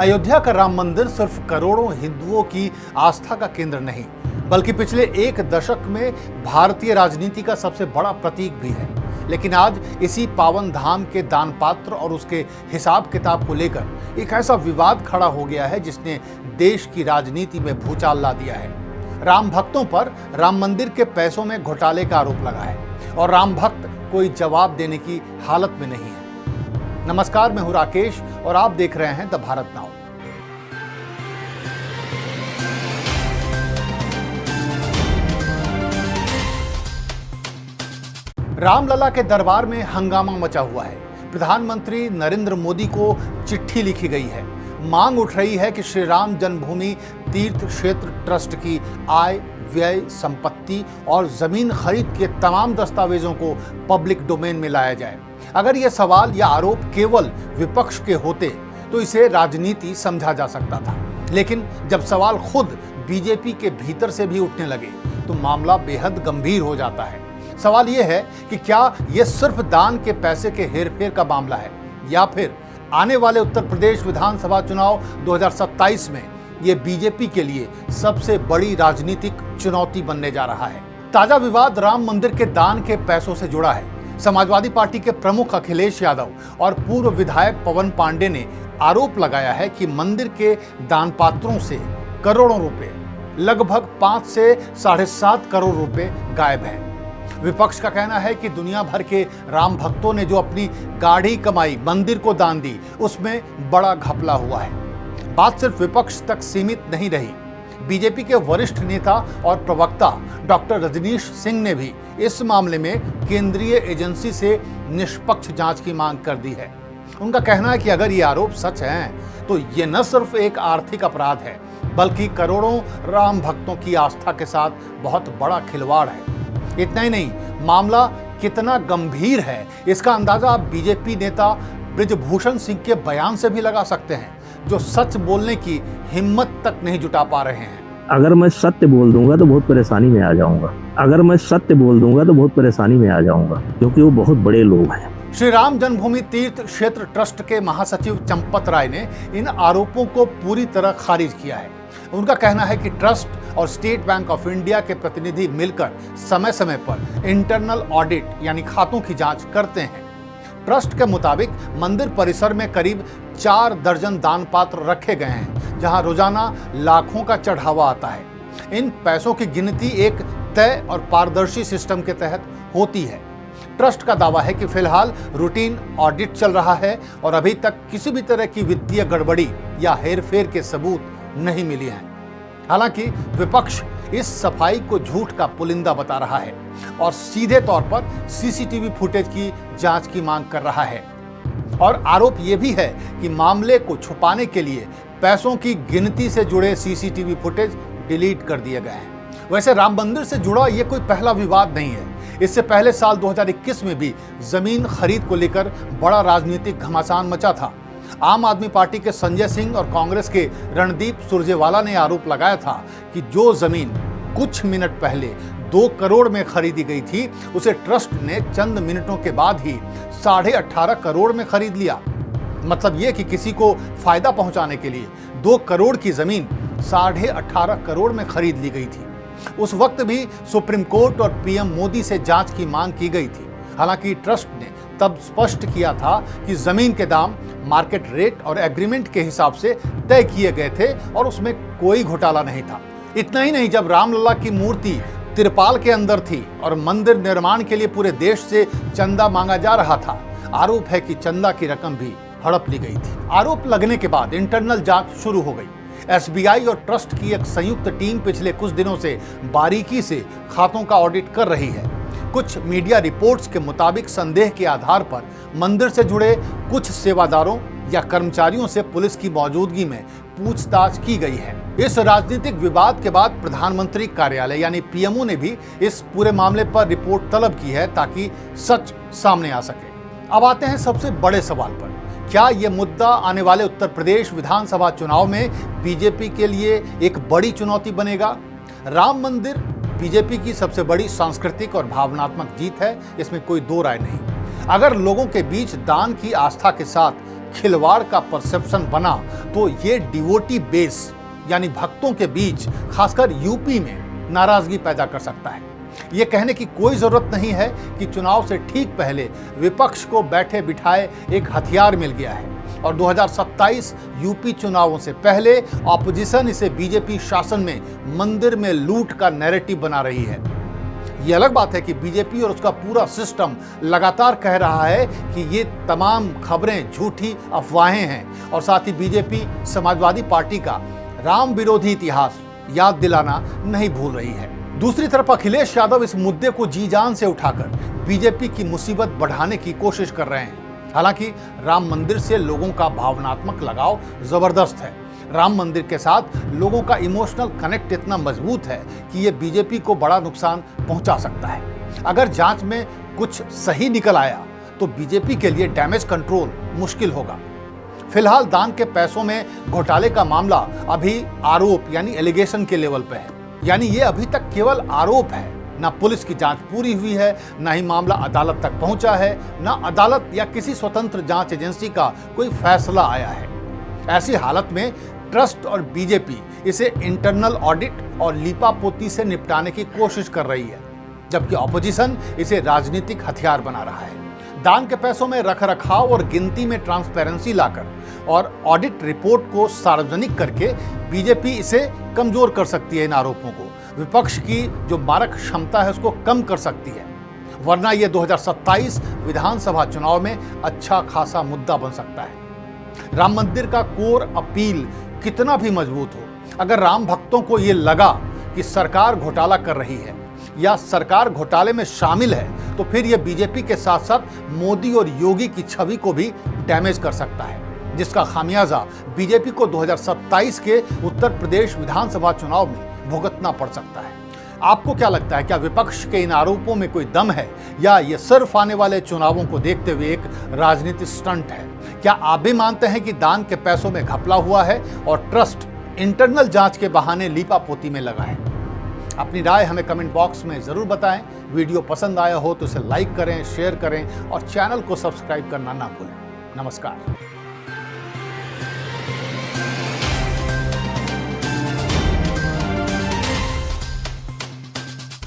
अयोध्या का राम मंदिर सिर्फ करोड़ों हिंदुओं की आस्था का केंद्र नहीं, बल्कि पिछले एक दशक में भारतीय राजनीति का सबसे बड़ा प्रतीक भी है। लेकिन आज इसी पावन धाम के दान पात्र और उसके हिसाब किताब को लेकर एक ऐसा विवाद खड़ा हो गया है जिसने देश की राजनीति में भूचाल ला दिया है। राम भक्तों पर राम मंदिर के पैसों में घोटाले का आरोप लगा है और राम भक्त कोई जवाब देने की हालत में नहीं है। नमस्कार, मैं हूं राकेश और आप देख रहे हैं द भारत नाउ। रामलला के दरबार में हंगामा मचा हुआ है। प्रधानमंत्री नरेंद्र मोदी को चिट्ठी लिखी गई है। मांग उठ रही है कि श्री राम जन्मभूमि तीर्थ क्षेत्र ट्रस्ट की आय, व्यय, संपत्ति और जमीन खरीद के तमाम दस्तावेजों को पब्लिक डोमेन में लाया जाए। अगर यह सवाल या आरोप केवल विपक्ष के होते तो इसे राजनीति समझा जा सकता था, लेकिन जब सवाल खुद बीजेपी के भीतर से भी उठने लगे तो मामला बेहद गंभीर हो जाता है। सवाल यह है कि क्या यह सिर्फ दान के पैसे के हेरफेर का मामला है या फिर आने वाले उत्तर प्रदेश विधानसभा चुनाव 2027 में यह बीजेपी के लिए सबसे बड़ी राजनीतिक चुनौती बनने जा रहा है। ताजा विवाद राम मंदिर के दान के पैसों से जुड़ा है। समाजवादी पार्टी के प्रमुख अखिलेश यादव और पूर्व विधायक पवन पांडे ने आरोप लगाया है कि मंदिर के दान पात्रों से करोड़ों रुपए, लगभग 5 से 7.5 करोड़ रुपए गायब हैं। विपक्ष का कहना है कि दुनिया भर के राम भक्तों ने जो अपनी गाढ़ी कमाई मंदिर को दान दी, उसमें बड़ा घपला हुआ है। बात सिर्फ विपक्ष तक सीमित नहीं रही। बीजेपी के वरिष्ठ नेता और प्रवक्ता डॉक्टर रजनीश सिंह ने भी इस मामले में केंद्रीय एजेंसी से निष्पक्ष जांच की मांग कर दी है। उनका कहना है कि अगर ये आरोप सच हैं तो ये न सिर्फ एक आर्थिक अपराध है, बल्कि करोड़ों राम भक्तों की आस्था के साथ बहुत बड़ा खिलवाड़ है। इतना ही नहीं, मामला कितना गंभीर है इसका अंदाजा आप बीजेपी नेता बृजभूषण सिंह के बयान से भी लगा सकते हैं, जो सच बोलने की हिम्मत तक नहीं जुटा पा रहे हैं। अगर मैं सत्य बोल दूंगा तो बहुत परेशानी में आ जाऊंगा। अगर मैं सत्य बोल दूंगा तो बहुत परेशानी में आ जाऊंगा, क्योंकि वो बहुत बड़े लोग हैं। श्री राम जन्मभूमि तीर्थ क्षेत्र ट्रस्ट के महासचिव चंपत राय ने इन आरोपों को पूरी तरह खारिज किया है। उनका कहना है कि ट्रस्ट और स्टेट बैंक ऑफ इंडिया के प्रतिनिधि मिलकर समय समय पर इंटरनल ऑडिट यानी खातों की जांच करते हैं। ट्रस्ट के मुताबिक मंदिर परिसर में करीब 4 दर्जन दान पात्र रखे गए हैं, जहां रोजाना लाखों का चढ़ावा आता है। इन पैसों की गिनती एक तय और पारदर्शी सिस्टम के तहत होती है। ट्रस्ट का दावा है कि फिलहाल रूटीन ऑडिट चल रहा है और अभी तक किसी भी तरह की वित्तीय गड़बड़ी या हेरफेर के सबूत नहीं मिली हैं। हालांकि विपक्ष इस सफाई को झूठ का पुलिंदा बता रहा है और सीधे तौर पर सीसीटीवी फुटेज की जांच की मांग कर रहा है। और आरोप यह भी है कि मामले को छुपाने के लिए पैसों की गिनती से जुड़े सीसीटीवी फुटेज डिलीट कर दिए गए हैं। वैसे राम मंदिर से जुड़ा यह कोई पहला विवाद नहीं है। इससे पहले साल 2021 में भी जमीन खरीद को लेकर बड़ा राजनीतिक घमासान मचा था। आम आदमी पार्टी के संजय सिंह और कांग्रेस के रणदीप सुरजेवाला ने आरोप लगाया था कि जो जमीन कुछ मिनट पहले 2 करोड़ में खरीदी गई थी, उसे ट्रस्ट ने चंद मिनटों के बाद ही 18.5 करोड़ में खरीद लिया। मतलब यह कि किसी को फायदा पहुंचाने के लिए 2 करोड़ की जमीन 18.5 करोड़ में खरीद ली गई थी। उस वक्त भी सुप्रीम कोर्ट और पीएम मोदी से जांच की मांग की गई थी। हालांकि ट्रस्ट ने तब स्पष्ट किया था कि जमीन के दाम मार्केट रेट और एग्रीमेंट के हिसाब से तय किए गए थे और उसमें कोई घोटाला नहीं था। इतना ही नहीं, जब रामलला की मूर्ति तिरपाल के अंदर थी और मंदिर निर्माण के लिए पूरे देश से चंदा मांगा जा रहा था, आरोप है कि चंदा की रकम भी हड़प ली गई थी। आरोप लगने के बाद इंटरनल जांच शुरू हो गई। एसबीआई और ट्रस्ट की एक संयुक्त टीम पिछले कुछ दिनों से बारीकी से खातों का ऑडिट कर रही है। कुछ मीडिया रिपोर्ट्स के मुताबिक संदेह के आधार पर मंदिर से जुड़े कुछ सेवादारों या कर्मचारियों से पुलिस की मौजूदगी में पूछताछ की गई है। इस राजनीतिक विवाद के बाद प्रधानमंत्री कार्यालय यानी पीएमओ ने भी इस पूरे मामले पर रिपोर्ट तलब की है ताकि सच सामने आ सके। अब आते हैं सबसे बड़े सवाल पर। क्या यह मुद्दा आने वाले उत्तर प्रदेश विधानसभा चुनाव में बीजेपी के लिए एक बड़ी चुनौती बनेगा? राम मंदिर बीजेपी की सबसे बड़ी सांस्कृतिक और भावनात्मक जीत है, इसमें कोई दो राय नहीं। अगर लोगों के बीच दान की आस्था के साथ खिलवाड़ का परसेप्शन बना तो ये डिवोटी बेस यानी भक्तों के बीच खासकर यूपी में नाराजगी पैदा कर सकता है। ये कहने की कोई जरूरत नहीं है कि चुनाव से ठीक पहले विपक्ष को बैठे बिठाए एक हथियार मिल गया है और 2027 यूपी चुनावों से पहले ऑपोजिशन इसे बीजेपी शासन में मंदिर में लूट का नैरेटिव बना रही है। ये अलग बात है कि बीजेपी और उसका पूरा सिस्टम लगातार कह रहा है कि ये तमाम खबरें झूठी अफवाहें हैं और साथ ही बीजेपी समाजवादी पार्टी का राम विरोधी इतिहास याद दिलाना नहीं भूल रही है। दूसरी तरफ अखिलेश यादव इस मुद्दे को जी जान से उठाकर बीजेपी की मुसीबत बढ़ाने की कोशिश कर रहे हैं। हालांकि राम मंदिर से लोगों का भावनात्मक लगाव जबरदस्त है। राम मंदिर के साथ लोगों का इमोशनल कनेक्ट इतना मजबूत है कि ये बीजेपी को बड़ा नुकसान पहुंचा सकता है। अगर जांच में कुछ सही निकल आया तो बीजेपी के लिए डैमेज कंट्रोल मुश्किल होगा। फिलहाल दान के पैसों में घोटाले का मामला अभी आरोप यानी एलिगेशन के लेवल पे है, यानी ये अभी तक केवल आरोप है। ना पुलिस की जांच पूरी हुई है, ना ही मामला अदालत तक पहुंचा है, ना अदालत या किसी स्वतंत्र जांच एजेंसी का कोई फैसला आया है। ऐसी हालत में ट्रस्ट और बीजेपी इसे इंटरनल ऑडिट और लीपापोती से निपटाने की कोशिश कर रही है, जबकि ऑपोजिशन इसे राजनीतिक हथियार बना रहा है। दान के पैसों में रखरखाव और गिनती में ट्रांसपेरेंसी लाकर और ऑडिट रिपोर्ट को सार्वजनिक करके बीजेपी इसे कमजोर कर सकती है। इन आरोपों को विपक्ष की जो मारक क्षमता है उसको कम कर सकती है, वरना यह 2027 विधानसभा चुनाव में अच्छा खासा मुद्दा बन सकता है। राम मंदिर का कोर अपील कितना भी मजबूत हो, अगर राम भक्तों को यह लगा कि सरकार घोटाला कर रही है या सरकार घोटाले में शामिल है तो फिर यह बीजेपी के साथ साथ मोदी और योगी की छवि को भी डैमेज कर सकता है, जिसका खामियाजा बीजेपी को 2027 के उत्तर प्रदेश विधानसभा चुनाव में भुगतना पड़ सकता है। आपको क्या लगता है, क्या विपक्ष के इन आरोपों में कोई दम है या ये सिर्फ आने वाले चुनावों को देखते हुए एक राजनीतिक स्टंट है? क्या आप भी मानते हैं कि दान के पैसों में घपला हुआ है और ट्रस्ट इंटरनल जांच के बहाने लीपापोती में लगा है? अपनी राय हमें कमेंट बॉक्स में जरूर बताएं। वीडियो पसंद आया हो तो इसे लाइक करें, शेयर करें और चैनल को सब्सक्राइब करना ना भूलें। नमस्कार।